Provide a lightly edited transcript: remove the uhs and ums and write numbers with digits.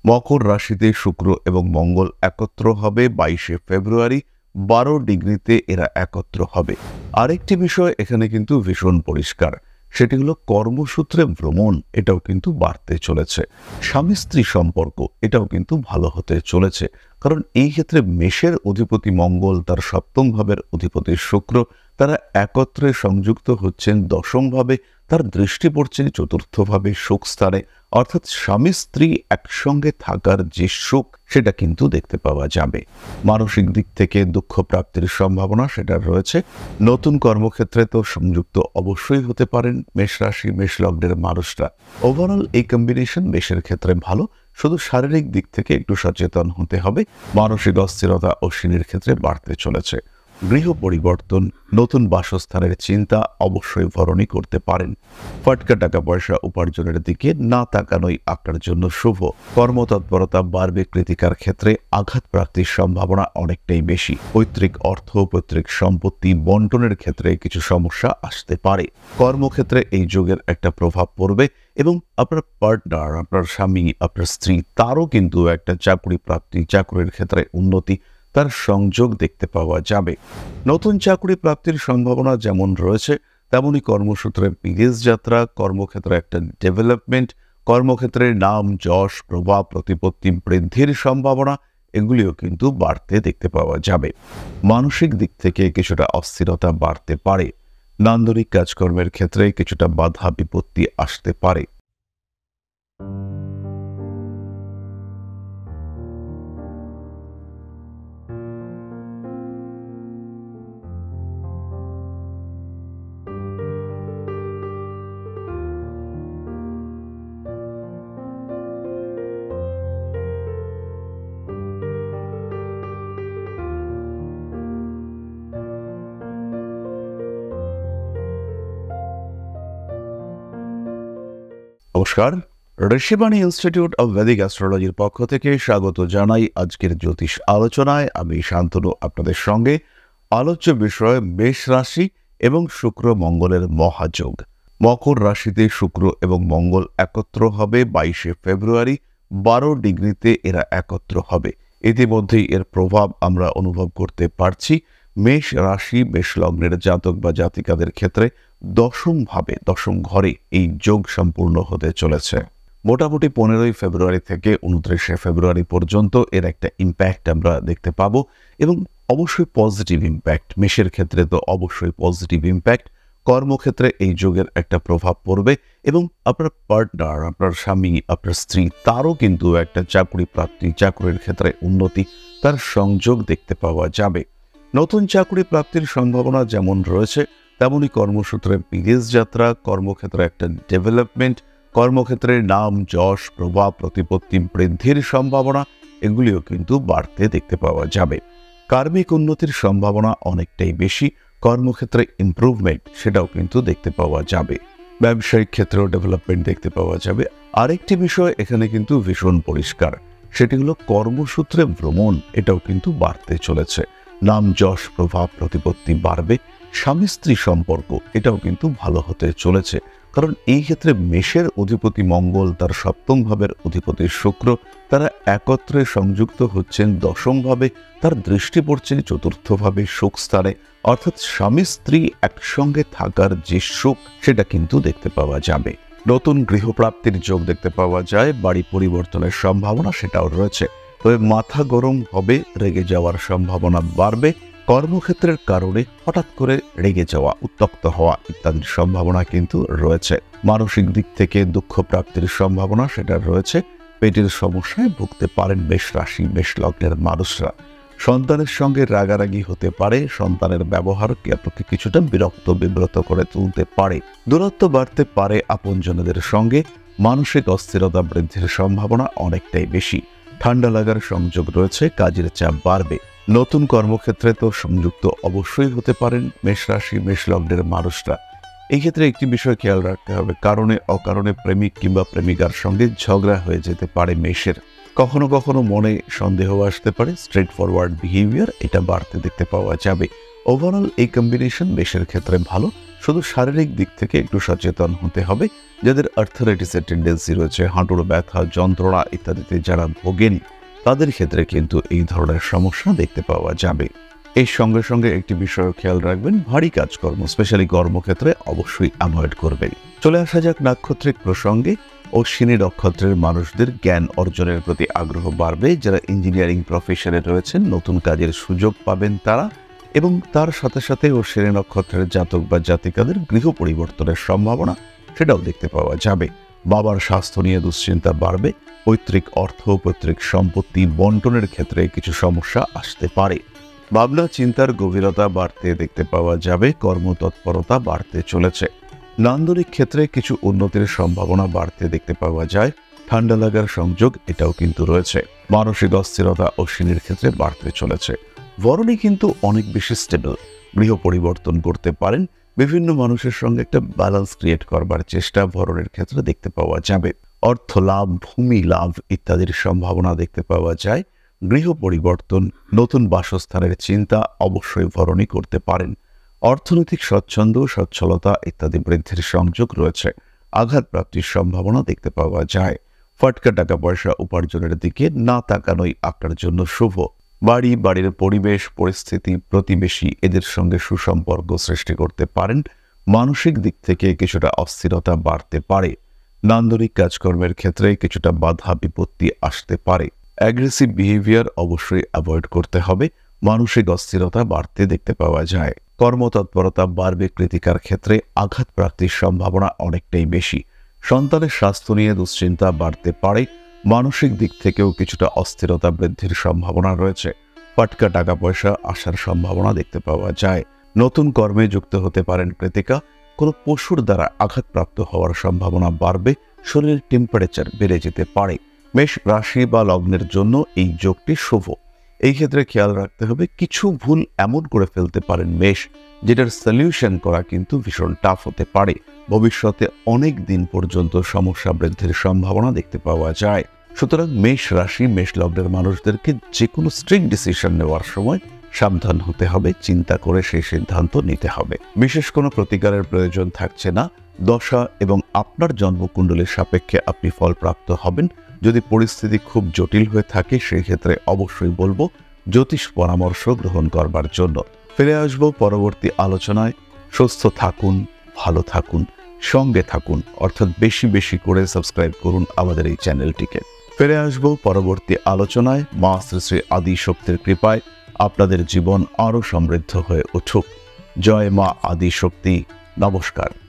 মকর রাশিতে শুক্র এবং মঙ্গল একত্র হবে 22শে ফেব্রুয়ারি। 12 ডিগ্রিতে এরা একত্র হবে। আরেকটি বিষয় এখানে কিন্তু ভীষণ পরিষ্কার, সেটি হলো কর্মসূত্রে ভ্রমণ এটাও কিন্তু বাড়তে চলেছে। স্বামী স্ত্রী সম্পর্ক এটাও কিন্তু ভালো হতে চলেছে, কারণ এই ক্ষেত্রে মেষের অধিপতি মঙ্গল, তার সপ্তম ভাবের অধিপতি শুক্র, তারা একত্রে সংযুক্ত হচ্ছেন দশম ভাবে। তার দৃষ্টি পড়ছে চতুর্থ ভাবে সুখ স্থানে, অর্থাৎ স্বামী স্ত্রী একসঙ্গে থাকার যে সুখ সেটা কিন্তু দেখতে পাওয়া যাবে। মানসিক দিক থেকে দুঃখ প্রাপ্তির সম্ভাবনা সেটা রয়েছে। নতুন কর্মক্ষেত্রে তো সংযুক্ত অবশ্যই হতে পারেন মেষ রাশি মেষ লগ্নের মানুষরা। ওভারঅল এই কম্বিনেশন মেষের ক্ষেত্রে ভালো, শুধু শারীরিক দিক থেকে একটু সচেতন হতে হবে। মানসিক অস্থিরতা অশ্বিনীর ক্ষেত্রে বাড়তে চলেছে। গৃহ পরিবর্তন, নতুন বাসস্থানের চিন্তা অবশ্যই ভরণী করতে পারেন। ফটকা টাকা পয়সা উপার্জনের দিকে না তাকানোই আপনার জন্য শুভ। কর্মতৎপরতা বাড়বে। কৃতিকার ক্ষেত্রে আঘাত প্রাপ্তির সম্ভাবনা অনেকটাই বেশি। পৈতৃক অর্থ, পৈতৃক সম্পত্তি বন্টনের ক্ষেত্রে কিছু সমস্যা আসতে পারে। কর্মক্ষেত্রে এই যোগের একটা প্রভাব পড়বে এবং আপনার পার্টনার, আপনার স্বামী, আপনার স্ত্রী, তারও কিন্তু একটা চাকরি প্রাপ্তি, চাকরির ক্ষেত্রে উন্নতি, তার সংযোগ দেখতে পাওয়া যাবে। নতুন চাকরি প্রাপ্তির সম্ভাবনা যেমন রয়েছে, তেমনি কর্মসূত্রে বিদেশ যাত্রা, কর্মক্ষেত্রে একটা ডেভেলপমেন্ট, কর্মক্ষেত্রের নাম যশ প্রভাব প্রতিপত্তি বৃদ্ধির সম্ভাবনা এগুলিও কিন্তু বাড়তে দেখতে পাওয়া যাবে। মানসিক দিক থেকে কিছুটা অস্থিরতা বাড়তে পারে। নান্দনিক কাজকর্মের ক্ষেত্রে কিছুটা বাধা বিপত্তি আসতে পারে। নমস্কার, ঋষিবাণী ইনস্টিটিউট অব ভেদিক অ্যাস্ট্রোলজির পক্ষ থেকে স্বাগত জানাই আজকের জ্যোতিষ আলোচনায়। আমি শান্তনু আপনাদের সঙ্গে। আলোচ্য বিষয় মেষ রাশি এবং শুক্র মঙ্গলের মহাযোগ। মকর রাশিতে শুক্র এবং মঙ্গল একত্র হবে 22শে ফেব্রুয়ারি। 12 ডিগ্রিতে এরা একত্র হবে। ইতিমধ্যেই এর প্রভাব আমরা অনুভব করতে পারছি। মেষ রাশি মেষ লগ্নের জাতক বা জাতিকাদের ক্ষেত্রে দশম ভাবে, দশম ঘরে এই যোগ সম্পূর্ণ হতে চলেছে। মোটামুটি 15ই ফেব্রুয়ারি থেকে 29শে ফেব্রুয়ারি পর্যন্ত এর একটা ইম্প্যাক্ট আমরা দেখতে পাবো এবং অবশ্যই পজিটিভ ইম্প্যাক্ট। মেষের ক্ষেত্রে তো অবশ্যই পজিটিভ ইম্প্যাক্ট। কর্মক্ষেত্রে এই যোগের একটা প্রভাব পড়বে এবং আপনার পার্টনার, আপনার স্বামী, আপনার স্ত্রী, তারও কিন্তু একটা চাকরি প্রাপ্তি, চাকরির ক্ষেত্রে উন্নতি, তার সংযোগ দেখতে পাওয়া যাবে। নতুন চাকরি প্রাপ্তির সম্ভাবনা যেমন রয়েছে, তেমনি কর্মসূত্রে বিদেশ যাত্রা, কর্মক্ষেত্রে একটা ডেভেলপমেন্ট, কর্মক্ষেত্রের নাম যশ প্রভাব প্রতিপত্তি বৃদ্ধির সম্ভাবনা এগুলিও কিন্তু বাড়তে দেখতে পাওয়া যাবে। কার্মিক উন্নতির সম্ভাবনা অনেকটাই বেশি। কর্মক্ষেত্রে ইমপ্রুভমেন্ট সেটাও কিন্তু দেখতে পাওয়া যাবে। ব্যবসায়িক ক্ষেত্রেও ডেভেলপমেন্ট দেখতে পাওয়া যাবে। আরেকটি বিষয় এখানে কিন্তু ভীষণ পরিষ্কার, সেটি হলো কর্মসূত্রে ভ্রমণ এটাও কিন্তু বাড়তে চলেছে। নাম যশ প্রভাব প্রতিপত্তি বাড়বে। স্বামী স্ত্রী সম্পর্ক এটাও কিন্তু ভালো হতে চলেছে, কারণ এই ক্ষেত্রে মেষের অধিপতি মঙ্গল, তার সপ্তম ভাবের অধিপতি শুক্র, তারা একত্রে সংযুক্ত হচ্ছেন দশম ভাবে। তার দৃষ্টি পড়ছে চতুর্থ ভাবে সুখ স্থানে, অর্থাৎ স্বামী স্ত্রী একসঙ্গে থাকার যে সুখ সেটা কিন্তু দেখতে পাওয়া যাবে। নতুন গৃহপ্রাপ্তির যোগ দেখতে পাওয়া যায়। বাড়ি পরিবর্তনের সম্ভাবনা সেটাও রয়েছে। তবে মাথা গরম হবে, রেগে যাওয়ার সম্ভাবনা বাড়বে। কর্মক্ষেত্রের কারণে হঠাৎ করে রেগে যাওয়া, উত্তক্ত হওয়া ইত্যাদির সম্ভাবনা কিন্তু রয়েছে। মানসিক দিক থেকে দুঃখ প্রাপ্তির সম্ভাবনা সেটা রয়েছে। পেটের সমস্যায় ভুগতে পারেন মেষ রাশি মেষ লগ্নের মানুষরা। সন্তানের সঙ্গে রাগারাগি হতে পারে। সন্তানের ব্যবহারকে আপনাকে কিছুটা বিরক্ত বিব্রত করে তুলতে পারে। দূরত্ব বাড়তে পারে আপনজনদের সঙ্গে। মানসিক অস্থিরতা বৃদ্ধির সম্ভাবনা অনেকটাই বেশি। ঠান্ডা লাগার সংযোগ রয়েছে। কাজের চাপ বাড়বে। নতুন কর্মক্ষেত্রে তো সংযুক্ত অবশ্যই হতে পারেন মেষ রাশি মেষ লগ্নের মানুষরা। এই ক্ষেত্রে একটি বিষয় খেয়াল রাখতে হবে, কারণে অকারণে প্রেমিক কিংবা প্রেমিকার সঙ্গে ঝগড়া হয়ে যেতে পারে মেষের। কখনো কখনো মনে সন্দেহ আসতে পারে। স্ট্রেট ফরওয়ার্ড বিহেভিয়ার এটা বাড়তে দেখতে পাওয়া যাবে। ওভারঅল এই কম্বিনেশন মেষের ক্ষেত্রে ভালো, শুধু শারীরিক দিক থেকে একটু সচেতন হতে হবে। যাদের আর্থারাইটিসের টেন্ডেন্সি রয়েছে, হাঁটুর ব্যথা, যন্ত্রণা ইত্যাদিতে যারা ভোগেন, তাদের ক্ষেত্রে কিন্তু এই ধরনের সমস্যা দেখতে পাওয়া যাবে। এর সঙ্গে সঙ্গে একটি বিষয় খেয়াল রাখবেন, ভারী কাজকর্ম স্পেশালি কর্মক্ষেত্রে অবশ্যই অ্যাভয়েড করবেন। চলে আসা যাক নাক্ষত্রিক প্রসঙ্গে। অশ্বিনী নক্ষত্রের মানুষদের জ্ঞান অর্জনের প্রতি আগ্রহ বাড়বে। যারা ইঞ্জিনিয়ারিং প্রফেশনে রয়েছেন, নতুন কাজের সুযোগ পাবেন তারা, এবং তার সাথে সাথে অশ্বিনী নক্ষত্রের জাতক বা জাতিকাদের গৃহ পরিবর্তনের সম্ভাবনা সেটাও দেখতে পাওয়া যাবে। বাবার স্বাস্থ্য নিয়ে দুশ্চিন্তা বাড়বে। পৈতৃক অর্থ, পৈতৃক সম্পত্তি বন্টনের ক্ষেত্রে কিছু সমস্যা আসতে পারে। ভাবনা চিন্তার গভীরতা বাড়তে দেখতে পাওয়া যাবে। কর্মতৎপরতা বাড়তে চলেছে। নান্দনিক ক্ষেত্রে কিছু উন্নতির সম্ভাবনা বাড়তে দেখতে পাওয়া যায়। ঠান্ডা লাগার সংযোগ এটাও কিন্তু রয়েছে। মানসিক অস্থিরতা অশ্বিনীর ক্ষেত্রে বাড়তে চলেছে। ভরণী কিন্তু অনেক বেশি স্টেবল। গৃহ পরিবর্তন করতে পারেন। বিভিন্ন মানুষের সঙ্গে একটা ব্যালেন্স ক্রিয়েট করবার চেষ্টা ভরণের ক্ষেত্রে দেখতে পাওয়া যাবে। অর্থ লাভ, ভূমি লাভ ইত্যাদির সম্ভাবনা দেখতে পাওয়া যায়। গৃহ পরিবর্তন, নতুন বাসস্থানের চিন্তা অবশ্যই ভরণী করতে পারেন। অর্থনৈতিক স্বচ্ছন্দ, সচ্ছলতা ইত্যাদি বৃদ্ধির সংযোগ রয়েছে। আঘাত প্রাপ্তির সম্ভাবনা দেখতে পাওয়া যায়। ফটকা টাকা পয়সা উপার্জনের দিকে না তাকানোই আপনার জন্য শুভ। বাড়ির পরিবেশ, পরিস্থিতি, প্রতিবেশী এদের সঙ্গে সুসম্পর্ক সৃষ্টি করতে পারেন। মানসিক দিক থেকে কিছুটা অস্থিরতা বাড়তে পারে। নান্দনিক কাজকর্মের ক্ষেত্রে কিছুটা বাধা বিপত্তি আসতে পারে। অ্যাগ্রেসিভ বিহেভিয়ার অবশ্যই অ্যাভয়েড করতে হবে। মানসিক অস্থিরতা বাড়তে দেখতে পাওয়া যায়। কর্মতৎপরতা বাড়বে। কৃতিকার ক্ষেত্রে আঘাত প্রাপ্তির সম্ভাবনা অনেকটাই বেশি। সন্তানের স্বাস্থ্য নিয়ে দুশ্চিন্তা বাড়তে পারে। মানসিক দিক থেকেও কিছুটা অস্থিরতা বৃদ্ধির সম্ভাবনা রয়েছে। ফটকা টাকা পয়সা আসার সম্ভাবনা দেখতে পাওয়া যায়। নতুন কর্মে যুক্ত হতে পারেন কৃতিকা। কোনো পশুর দ্বারা আঘাতপ্রাপ্ত হওয়ার সম্ভাবনা বাড়বে। শরীরের টেম্পারেচার বেড়ে যেতে পারে। মেষ রাশি বা লগ্নের জন্য এই যোগটি শুভ। এই ক্ষেত্রে খেয়াল রাখতে হবে, কিছু ভুল এমন করে ফেলতে পারেন মেষ, যেটার সলিউশন করা কিন্তু ভীষণ টাফ হতে পারে। ভবিষ্যতে অনেক দিন পর্যন্ত সমস্যা বৃদ্ধির সম্ভাবনা দেখতে পাওয়া যায়। সুতরাং মেষ রাশি, মেষ লগ্নের মানুষদেরকে যে কোনো স্ট্রিক্ট ডিসিশন নেওয়ার সময় সাবধান হতে হবে। চিন্তা করে সেই সিদ্ধান্ত নিতে হবে। বিশেষ কোনো প্রতিকারের প্রয়োজন থাকছে না। দশা এবং আপনার জন্মকুণ্ডলীর সাপেক্ষে আপনি ফলপ্রাপ্ত হবেন। যদি পরিস্থিতি খুব জটিল হয়ে থাকে, সেই ক্ষেত্রে অবশ্যই বলবো জ্যোতিষ পরামর্শ গ্রহণ করবার জন্য। ফিরে আসবো পরবর্তী আলোচনায়। সুস্থ থাকুন, ভালো থাকুন, সঙ্গে থাকুন, অর্থাৎ বেশি বেশি করে সাবস্ক্রাইব করুন আমাদের এই চ্যানেলটিকে। ফিরে আসবো পরবর্তী আলোচনায়। মা শ্রী শ্রী আদি শক্তির কৃপায় আপনাদের জীবন আরও সমৃদ্ধ হয়ে উঠুক। জয় মা আদি শক্তি। নমস্কার।